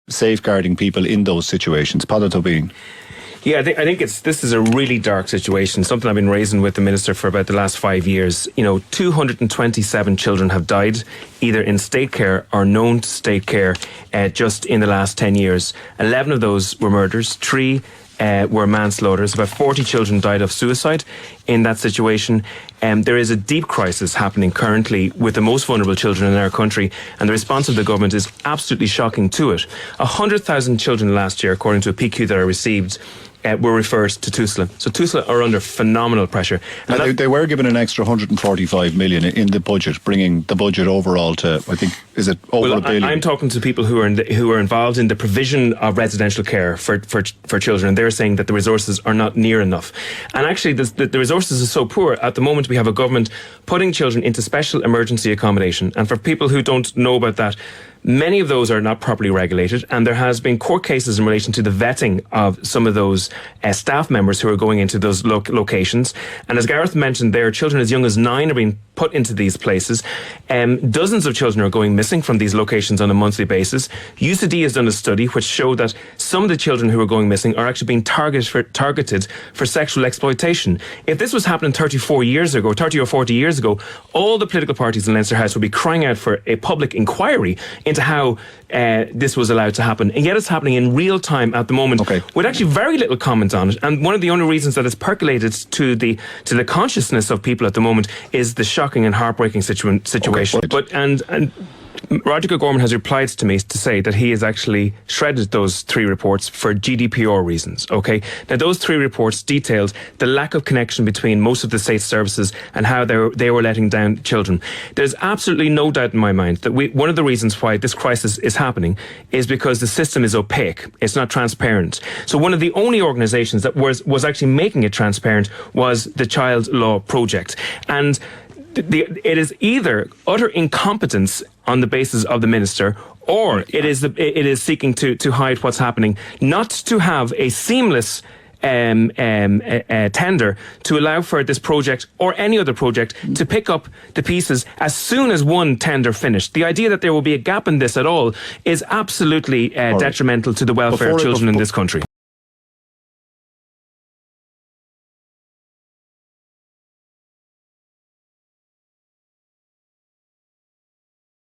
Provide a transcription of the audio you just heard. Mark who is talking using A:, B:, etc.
A: safeguarding people in those situations? Padda Tobin.
B: Yeah, I think this is a really dark situation, something I've been raising with the Minister for about the last 5 years. 227 children have died, either in state care or known to state care, just in the last 10 years. 11 of those were murders, 3 were manslaughters. About 40 children died of suicide in that situation. There is a deep crisis happening currently with the most vulnerable children in our country, and the response of the government is absolutely shocking to it. 100,000 children last year, according to a PQ that I received, were referred to Tusla. So Tusla are under phenomenal pressure. And
A: they were given an extra 145 million in the budget, bringing the budget overall to, I think, is it over a billion?
B: I'm talking to people who are involved in the provision of residential care for children, and they're saying that the resources are not near enough. And actually, the resources are so poor. At the moment, we have a government putting children into special emergency accommodation. And for people who don't know about that, many of those are not properly regulated, and there has been court cases in relation to the vetting of some of those staff members who are going into those locations. And as Gareth mentioned there, children as young as 9 are being put into these places. Dozens of children are going missing from these locations on a monthly basis. UCD has done a study which showed that some of the children who are going missing are actually being targeted for sexual exploitation. If this was happening 30 or 40 years ago, all the political parties in Leinster House would be crying out for a public inquiry into how this was allowed to happen. And yet it's happening in real time at the moment, with actually very little comment on it. And one of the only reasons that it's percolated to the consciousness of people at the moment is the shocking and heartbreaking situation. But and Roderic O'Gorman has replied to me to say that he has actually shredded those 3 reports for GDPR reasons. Now those 3 reports detailed the lack of connection between most of the state services and how they were letting down children. There's absolutely no doubt in my mind that one of the reasons why this crisis is happening is because the system is opaque. It's not transparent. So one of the only organisations that was actually making it transparent was the Child Law Project. And it is either utter incompetence on the basis of the minister, or it is seeking to hide what's happening, not to have a seamless tender to allow for this project or any other project to pick up the pieces as soon as one tender finished. The idea that there will be a gap in this at all is absolutely detrimental to the welfare of children in this country.